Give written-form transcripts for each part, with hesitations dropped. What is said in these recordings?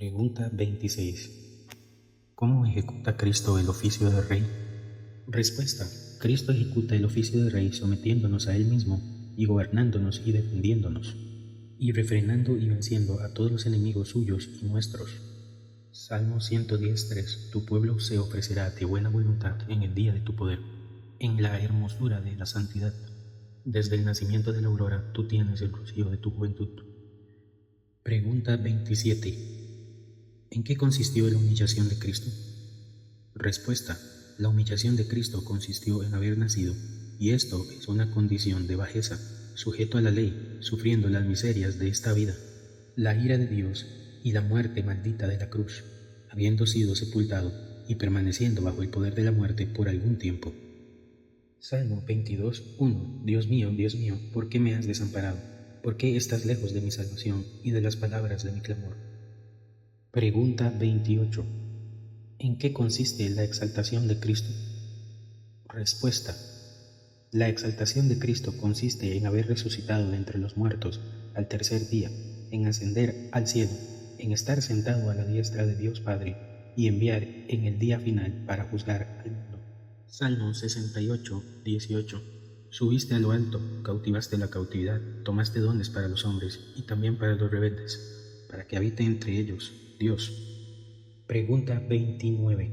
Pregunta 26. ¿Cómo ejecuta Cristo el oficio de Rey? Respuesta. Cristo ejecuta el oficio de Rey sometiéndonos a Él mismo y gobernándonos y defendiéndonos, y refrenando y venciendo a todos los enemigos suyos y nuestros. Salmo 110:3. Tu pueblo se ofrecerá de buena voluntad en el día de tu poder, en la hermosura de la santidad. Desde el nacimiento de la aurora tú tienes el rocío de tu juventud. Pregunta 27. ¿En qué consistió la humillación de Cristo? Respuesta. La humillación de Cristo consistió en haber nacido, y esto es una condición de bajeza, sujeto a la ley, sufriendo las miserias de esta vida, la ira de Dios y la muerte maldita de la cruz, habiendo sido sepultado y permaneciendo bajo el poder de la muerte por algún tiempo. Salmo 22:1. Dios mío, ¿por qué me has desamparado? ¿Por qué estás lejos de mi salvación y de las palabras de mi clamor? Pregunta 28. ¿En qué consiste la exaltación de Cristo? Respuesta. La exaltación de Cristo consiste en haber resucitado de entre los muertos al tercer día, en ascender al cielo, en estar sentado a la diestra de Dios Padre y enviar en el día final para juzgar al mundo. Salmo 68:18. Subiste a lo alto, cautivaste la cautividad, tomaste dones para los hombres y también para los rebeldes, para que habite entre ellos Dios. Pregunta 29.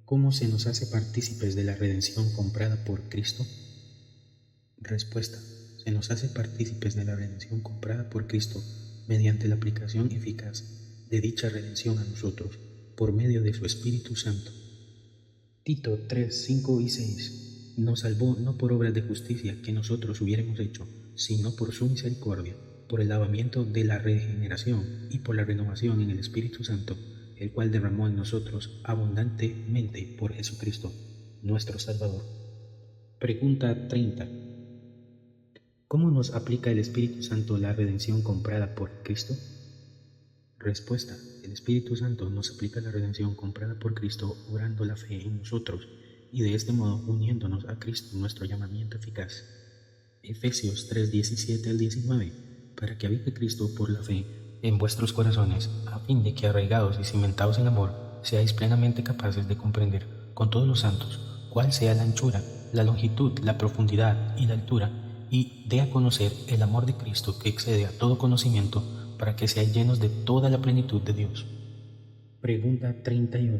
¿Cómo se nos hace partícipes de la redención comprada por Cristo? Respuesta. Se nos hace partícipes de la redención comprada por Cristo mediante la aplicación eficaz de dicha redención a nosotros por medio de su Espíritu Santo. Tito 3:5 y 6. Nos salvó no por obras de justicia que nosotros hubiéramos hecho, sino por su misericordia, por el lavamiento de la regeneración y por la renovación en el Espíritu Santo, el cual derramó en nosotros abundantemente por Jesucristo, nuestro Salvador. Pregunta 30. ¿Cómo nos aplica el Espíritu Santo la redención comprada por Cristo? Respuesta. El Espíritu Santo nos aplica la redención comprada por Cristo obrando la fe en nosotros y de este modo uniéndonos a Cristo nuestro llamamiento eficaz. Efesios 3:17 al 19. Para que habite Cristo por la fe en vuestros corazones, a fin de que arraigados y cimentados en amor, seáis plenamente capaces de comprender con todos los santos cuál sea la anchura, la longitud, la profundidad y la altura, y dé a conocer el amor de Cristo que excede a todo conocimiento, para que seáis llenos de toda la plenitud de Dios. Pregunta 31.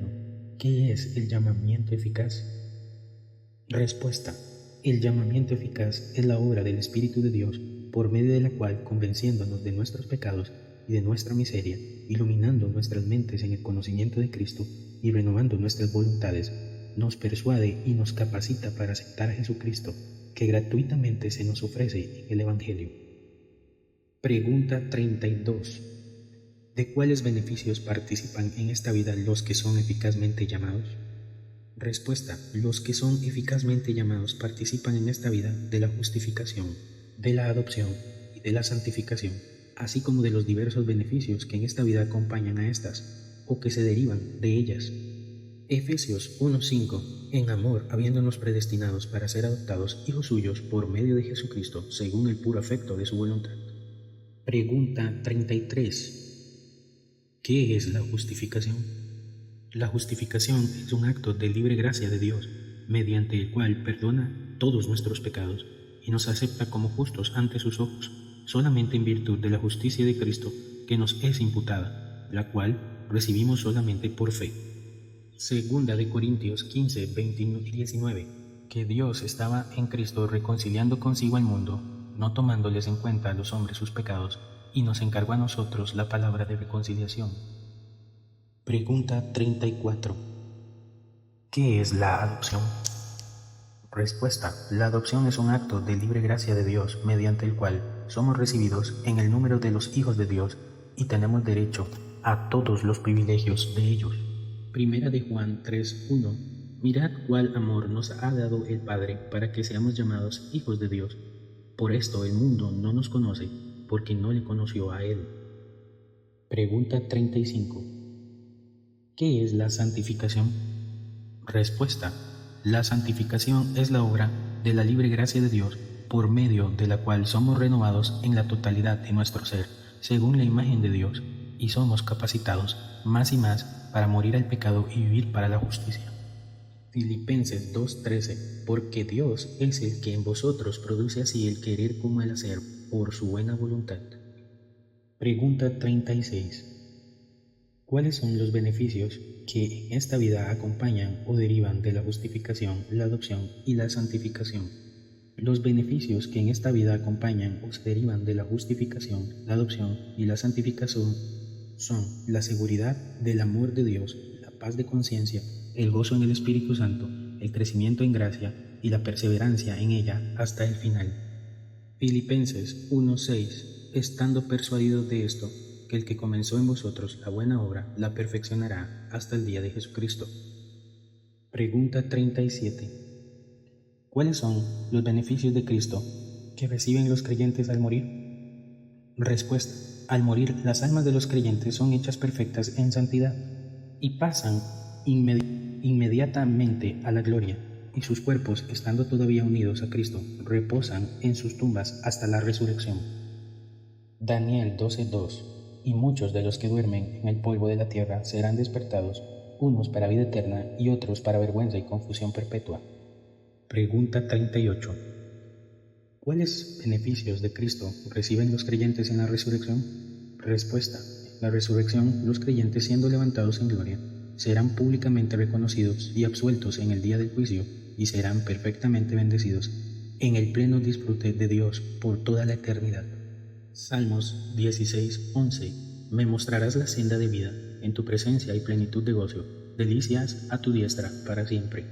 ¿Qué es el llamamiento eficaz? Respuesta. El llamamiento eficaz es la obra del Espíritu de Dios, por medio de la cual, convenciéndonos de nuestros pecados y de nuestra miseria, iluminando nuestras mentes en el conocimiento de Cristo y renovando nuestras voluntades, nos persuade y nos capacita para aceptar a Jesucristo, que gratuitamente se nos ofrece en el Evangelio. Pregunta 32. ¿De cuáles beneficios participan en esta vida los que son eficazmente llamados? Respuesta. Los que son eficazmente llamados participan en esta vida de la justificación, de la adopción y de la santificación, así como de los diversos beneficios que en esta vida acompañan a estas, o que se derivan de ellas. Efesios 1:5. En amor, habiéndonos predestinados para ser adoptados hijos suyos por medio de Jesucristo, según el puro afecto de su voluntad. Pregunta 33. ¿Qué es la justificación? La justificación es un acto de libre gracia de Dios, mediante el cual perdona todos nuestros pecados y nos acepta como justos ante sus ojos, solamente en virtud de la justicia de Cristo que nos es imputada, la cual recibimos solamente por fe. Segunda de Corintios 15:21 y 19. Que Dios estaba en Cristo reconciliando consigo al mundo, no tomándoles en cuenta a los hombres sus pecados, y nos encargó a nosotros la palabra de reconciliación. Pregunta 34. ¿Qué es la adopción? Respuesta. La adopción es un acto de libre gracia de Dios mediante el cual somos recibidos en el número de los hijos de Dios y tenemos derecho a todos los privilegios de ellos. Primera de Juan 3:1. Mirad cuál amor nos ha dado el Padre para que seamos llamados hijos de Dios. Por esto el mundo no nos conoce, porque no le conoció a Él. Pregunta 35. ¿Qué es la santificación? Respuesta. La santificación es la obra de la libre gracia de Dios, por medio de la cual somos renovados en la totalidad de nuestro ser, según la imagen de Dios, y somos capacitados más y más para morir al pecado y vivir para la justicia. Filipenses 2:13. Porque Dios es el que en vosotros produce así el querer como el hacer por su buena voluntad. Pregunta 36. ¿Cuáles son los beneficios que en esta vida acompañan o derivan de la justificación, la adopción y la santificación? Los beneficios que en esta vida acompañan o se derivan de la justificación, la adopción y la santificación son la seguridad del amor de Dios, la paz de conciencia, el gozo en el Espíritu Santo, el crecimiento en gracia y la perseverancia en ella hasta el final. Filipenses 1:6. Estando persuadidos de esto, que el que comenzó en vosotros la buena obra la perfeccionará hasta el día de Jesucristo. Pregunta 37. ¿Cuáles son los beneficios de Cristo que reciben los creyentes al morir? Respuesta. Al morir, las almas de los creyentes son hechas perfectas en santidad y pasan inmediatamente a la gloria, y sus cuerpos, estando todavía unidos a Cristo, reposan en sus tumbas hasta la resurrección. Daniel 12:2. Y muchos de los que duermen en el polvo de la tierra serán despertados, unos para vida eterna y otros para vergüenza y confusión perpetua. Pregunta 38. ¿Cuáles beneficios de Cristo reciben los creyentes en la resurrección? Respuesta. En la resurrección, los creyentes, siendo levantados en gloria, serán públicamente reconocidos y absueltos en el día del juicio y serán perfectamente bendecidos en el pleno disfrute de Dios por toda la eternidad. Salmos 16:11. Me mostrarás la senda de vida, en tu presencia hay plenitud de gozo, delicias a tu diestra para siempre.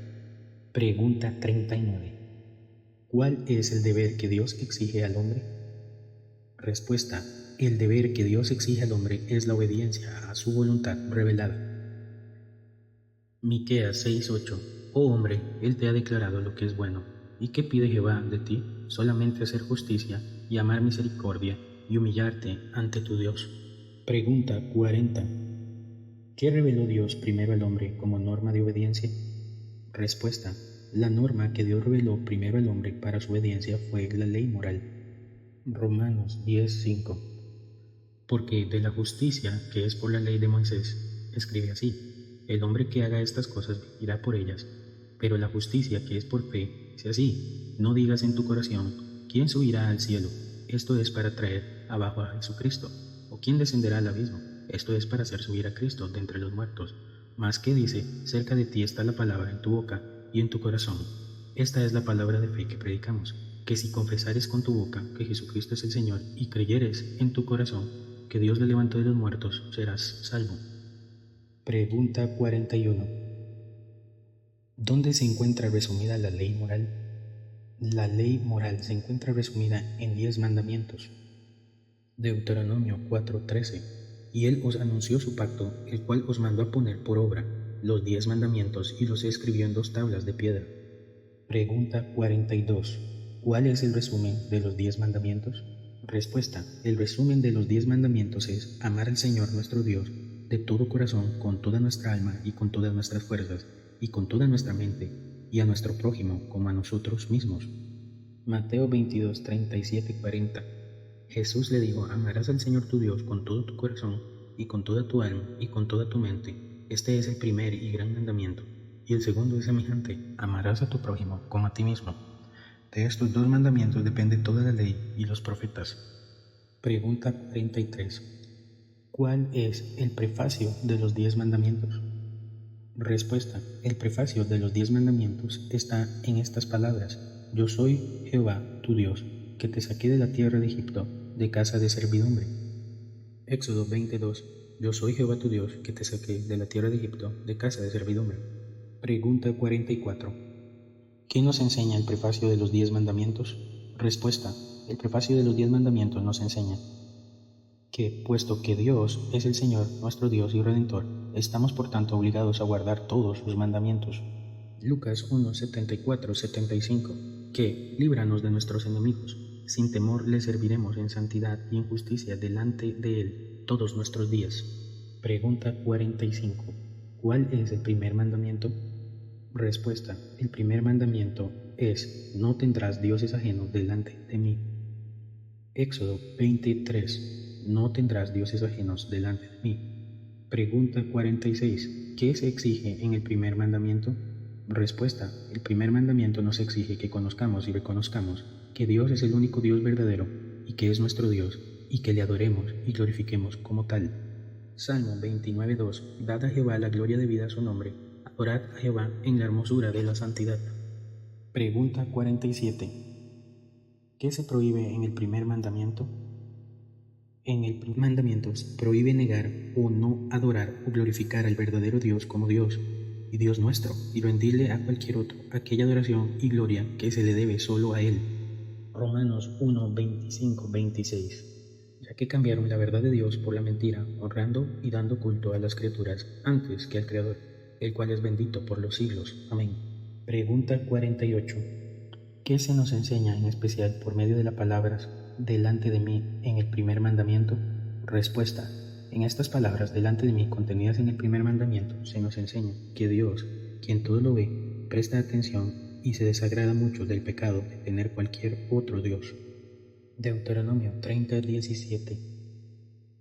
Pregunta 39. ¿Cuál es el deber que Dios exige al hombre? Respuesta. El deber que Dios exige al hombre es la obediencia a su voluntad revelada. Miqueas 6:8. Oh hombre, Él te ha declarado lo que es bueno. ¿Y qué pide Jehová de ti? Solamente hacer justicia y amar misericordia y humillarte ante tu Dios. Pregunta 40. ¿Qué reveló Dios primero al hombre como norma de obediencia? Respuesta. La norma que Dios reveló primero al hombre para su obediencia fue la ley moral. Romanos 10:5. Porque de la justicia que es por la ley de Moisés, escribe así: el hombre que haga estas cosas vivirá por ellas. Pero la justicia que es por fe, dice así: no digas en tu corazón, ¿quién subirá al cielo? Esto es para traer abajo a Jesucristo. ¿O quién descenderá al abismo? Esto es para hacer subir a Cristo de entre los muertos. Mas que dice: cerca de ti está la palabra en tu boca y en tu corazón. Esta es la palabra de fe que predicamos, que si confesares con tu boca que Jesucristo es el Señor y creyeres en tu corazón que Dios le levantó de los muertos, serás salvo. Pregunta 41. ¿Dónde se encuentra resumida la ley moral? La ley moral se encuentra resumida en 10 mandamientos. Deuteronomio 4:13. Y él os anunció su pacto, el cual os mandó a poner por obra los 10 mandamientos y los escribió en 2 tablas de piedra. Pregunta 42. ¿Cuál es el resumen de los 10 mandamientos? Respuesta. El resumen de los 10 mandamientos es amar al Señor nuestro Dios de todo corazón, con toda nuestra alma y con todas nuestras fuerzas y con toda nuestra mente, y a nuestro prójimo como a nosotros mismos. Mateo 22:37-40. Jesús le dijo: amarás al Señor tu Dios con todo tu corazón y con toda tu alma y con toda tu mente. Este es el primer y gran mandamiento. Y el segundo es semejante: amarás a tu prójimo como a ti mismo. De estos 2 mandamientos depende toda la ley y los profetas. Pregunta 43. ¿Cuál es el prefacio de los 10 mandamientos? Respuesta. El prefacio de los 10 mandamientos está en estas palabras: yo soy Jehová tu Dios, que te saqué de la tierra de Egipto, de casa de servidumbre. Éxodo 20:2. Yo soy Jehová tu Dios, que te saqué de la tierra de Egipto, de casa de servidumbre. Pregunta 44. ¿Qué nos enseña el prefacio de los 10 mandamientos? Respuesta. El prefacio de los 10 mandamientos nos enseña que, puesto que Dios es el Señor, nuestro Dios y Redentor, estamos por tanto obligados a guardar todos sus mandamientos. Lucas 1:74-75. Que, líbranos de nuestros enemigos, sin temor le serviremos en santidad y en justicia delante de Él todos nuestros días. Pregunta 45. ¿Cuál es el primer mandamiento? Respuesta. El primer mandamiento es: no tendrás dioses ajenos delante de mí. Éxodo 23. no tendrás dioses ajenos delante de mí. Pregunta 46. ¿Qué se exige en el primer mandamiento? Respuesta. El primer mandamiento nos exige que conozcamos y reconozcamos que Dios es el único Dios verdadero y que es nuestro Dios, y que le adoremos y glorifiquemos como tal. Salmo 29:2. Dad a Jehová la gloria debida a su nombre. Adorad a Jehová en la hermosura de la santidad. Pregunta 47. ¿Qué se prohíbe en el primer mandamiento? En el primer mandamiento se prohíbe negar o no adorar o glorificar al verdadero Dios como Dios y Dios nuestro, y rendirle a cualquier otro aquella adoración y gloria que se le debe solo a Él. Romanos 1:25-26. Ya que cambiaron la verdad de Dios por la mentira, honrando y dando culto a las criaturas antes que al Creador, el cual es bendito por los siglos. Amén. Pregunta 48. ¿Qué se nos enseña en especial por medio de las palabras delante de mí en el primer mandamiento? Respuesta. En estas palabras delante de mí contenidas en el primer mandamiento se nos enseña que Dios, quien todo lo ve, presta atención y se desagrada mucho del pecado de tener cualquier otro Dios. Deuteronomio 30:17.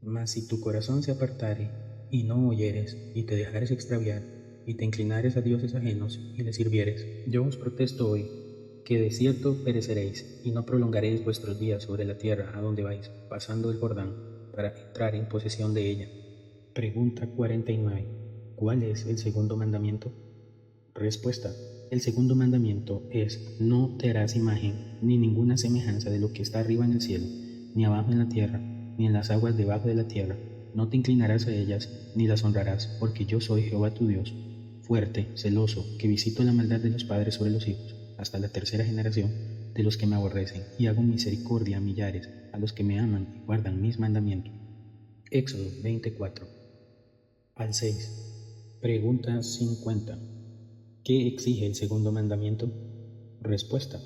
Mas si tu corazón se apartare y no oyeres y te dejares extraviar y te inclinares a dioses ajenos y les sirvieres, yo os protesto hoy que de cierto pereceréis y no prolongaréis vuestros días sobre la tierra a donde vais, pasando el Jordán, para entrar en posesión de ella. Pregunta 49. ¿Cuál es el segundo mandamiento? Respuesta. El segundo mandamiento es: no te harás imagen ni ninguna semejanza de lo que está arriba en el cielo, ni abajo en la tierra, ni en las aguas debajo de la tierra. No te inclinarás a ellas, ni las honrarás, porque yo soy Jehová tu Dios, fuerte, celoso, que visito la maldad de los padres sobre los hijos, hasta la tercera generación de los que me aborrecen, y hago misericordia a millares, a los que me aman y guardan mis mandamientos. Éxodo 24. Al 6. Pregunta 50. ¿Qué exige el segundo mandamiento? Respuesta.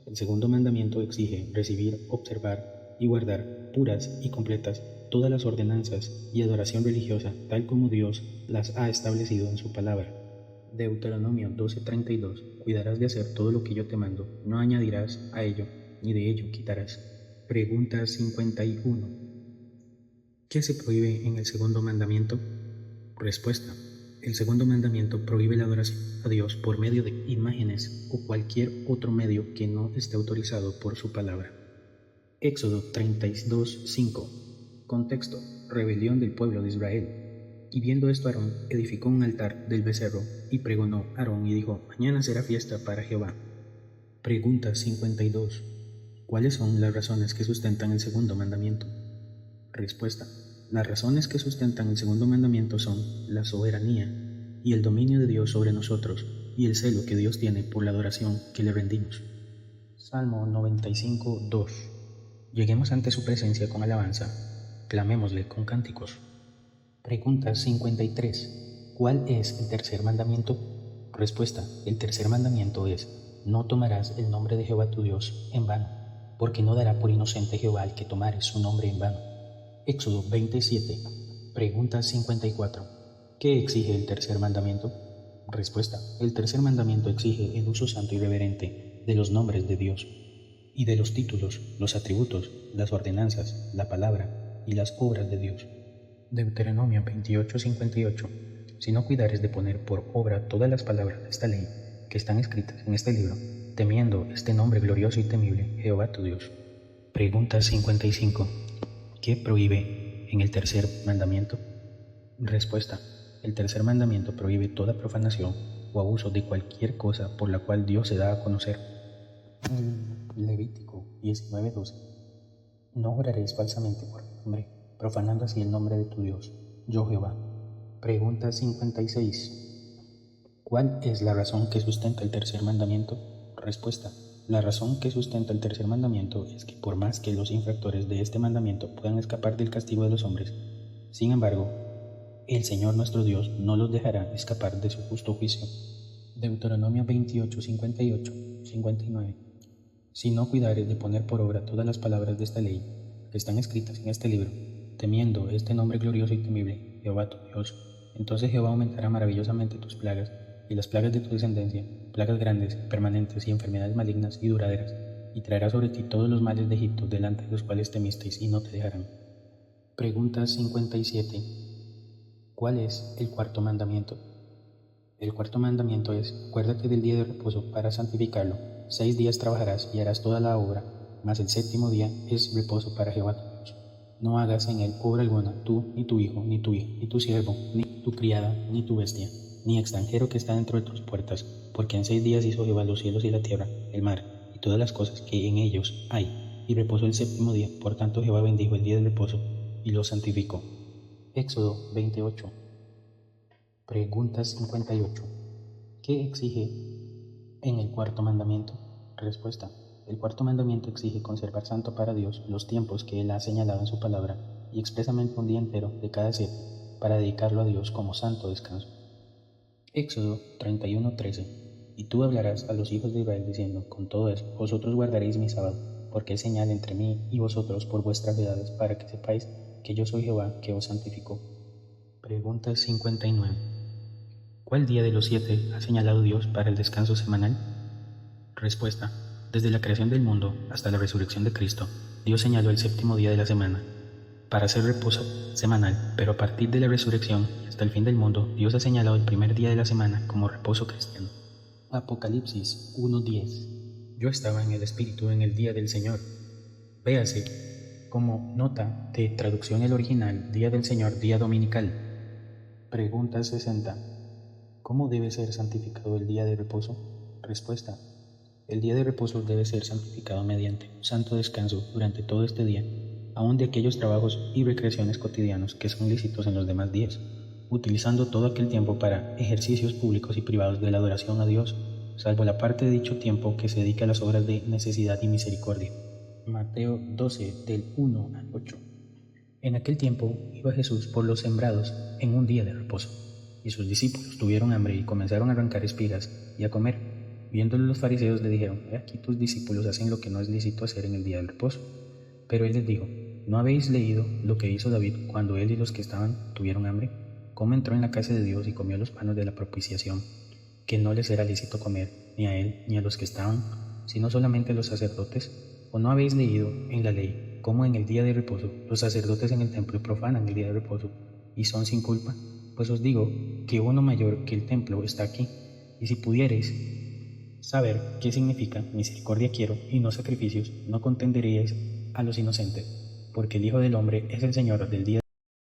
El segundo mandamiento exige recibir, observar y guardar puras y completas todas las ordenanzas y adoración religiosa tal como Dios las ha establecido en su palabra. Deuteronomio 12:32. Cuidarás de hacer todo lo que yo te mando, no añadirás a ello, ni de ello quitarás. Pregunta 51. ¿Qué se prohíbe en el segundo mandamiento? Respuesta. El segundo mandamiento prohíbe la adoración a Dios por medio de imágenes o cualquier otro medio que no esté autorizado por su palabra. Éxodo 32:5. Contexto: rebelión del pueblo de Israel. Y viendo esto, Aarón edificó un altar del becerro y pregonó Aarón y dijo: mañana será fiesta para Jehová. Pregunta 52. ¿Cuáles son las razones que sustentan el segundo mandamiento? Respuesta. Las razones que sustentan el segundo mandamiento son la soberanía y el dominio de Dios sobre nosotros y el celo que Dios tiene por la adoración que le rendimos. Salmo 95:2. Lleguemos ante su presencia con alabanza, clamémosle con cánticos. Pregunta 53. ¿Cuál es el tercer mandamiento? Respuesta. El tercer mandamiento es: no tomarás el nombre de Jehová tu Dios en vano, porque no dará por inocente Jehová al que tomare su nombre en vano. Éxodo 27. Pregunta 54. ¿Qué exige el tercer mandamiento? Respuesta. El tercer mandamiento exige el uso santo y reverente de los nombres de Dios y de los títulos, los atributos, las ordenanzas, la palabra y las obras de Dios. Deuteronomio 28:58. Si no cuidares de poner por obra todas las palabras de esta ley que están escritas en este libro, temiendo este nombre glorioso y temible, Jehová tu Dios. Pregunta 55. ¿Qué prohíbe en el tercer mandamiento? Respuesta. El tercer mandamiento prohíbe toda profanación o abuso de cualquier cosa por la cual Dios se da a conocer. Levítico 19:12. No juraréis falsamente por mi nombre, profanando así el nombre de tu Dios, yo Jehová. Pregunta 56. ¿Cuál es la razón que sustenta el tercer mandamiento? Respuesta. La razón que sustenta el tercer mandamiento es que por más que los infractores de este mandamiento puedan escapar del castigo de los hombres, sin embargo, el Señor nuestro Dios no los dejará escapar de su justo juicio. Deuteronomio 28:58-59. Si no cuidares de poner por obra todas las palabras de esta ley que están escritas en este libro, temiendo este nombre glorioso y temible, Jehová tu Dios, entonces Jehová aumentará maravillosamente tus plagas y las plagas de tu descendencia, plagas grandes, permanentes y enfermedades malignas y duraderas, y traerá sobre ti todos los males de Egipto delante de los cuales temisteis y no te dejarán. Pregunta 57. ¿Cuál es el cuarto mandamiento? El cuarto mandamiento es: acuérdate del día de reposo para santificarlo. 6 días trabajarás y harás toda la obra, mas el séptimo día es reposo para Jehová tu Dios. No hagas en él obra alguna, tú, ni tu hijo, ni tu hija, ni tu siervo, ni tu criada, ni tu bestia, ni extranjero que está dentro de tus puertas, porque en 6 días hizo Jehová los cielos y la tierra, el mar, y todas las cosas que en ellos hay, y reposó el séptimo día. Por tanto Jehová bendijo el día del reposo y lo santificó. Éxodo 28. Pregunta 58. ¿Qué exige en el cuarto mandamiento? Respuesta. El cuarto mandamiento exige conservar santo para Dios los tiempos que Él ha señalado en su palabra, y expresamente un día entero de cada 7, para dedicarlo a Dios como santo descanso. Éxodo 31:13. Y tú hablarás a los hijos de Israel diciendo: con todo eso, vosotros guardaréis mi sábado, porque es señal entre mí y vosotros por vuestras edades, para que sepáis que yo soy Jehová que os santificó. Pregunta 59. ¿Cuál día de los 7 ha señalado Dios para el descanso semanal? Respuesta. Desde la creación del mundo hasta la resurrección de Cristo, Dios señaló el séptimo día de la semana para hacer reposo semanal, pero a partir de la resurrección hasta el fin del mundo, Dios ha señalado el primer día de la semana como reposo cristiano. Apocalipsis 1:10. Yo estaba en el Espíritu en el día del Señor. Véase como nota de traducción el original: día del Señor, día dominical. Pregunta 60. ¿Cómo debe ser santificado el día de reposo? Respuesta. El día de reposo debe ser santificado mediante un santo descanso durante todo este día, aun de aquellos trabajos y recreaciones cotidianos que son lícitos en los demás días, utilizando todo aquel tiempo para ejercicios públicos y privados de la adoración a Dios, salvo la parte de dicho tiempo que se dedica a las obras de necesidad y misericordia. Mateo 12, del 1 al 8. En aquel tiempo iba Jesús por los sembrados en un día de reposo, y sus discípulos tuvieron hambre y comenzaron a arrancar espigas y a comer. Viéndolo los fariseos le dijeron: he aquí tus discípulos hacen lo que no es lícito hacer en el día del reposo. Pero él les dijo: ¿no habéis leído lo que hizo David cuando él y los que estaban tuvieron hambre? ¿Cómo entró en la casa de Dios y comió los panes de la propiciación, que no les era lícito comer, ni a él ni a los que estaban, sino solamente a los sacerdotes? ¿O no habéis leído en la ley cómo en el día de reposo los sacerdotes en el templo profanan el día de reposo y son sin culpa? Pues os digo que uno mayor que el templo está aquí. Y si pudierais saber qué significa misericordia quiero y no sacrificios, no contenderíais a los inocentes, porque el Hijo del Hombre es el Señor del día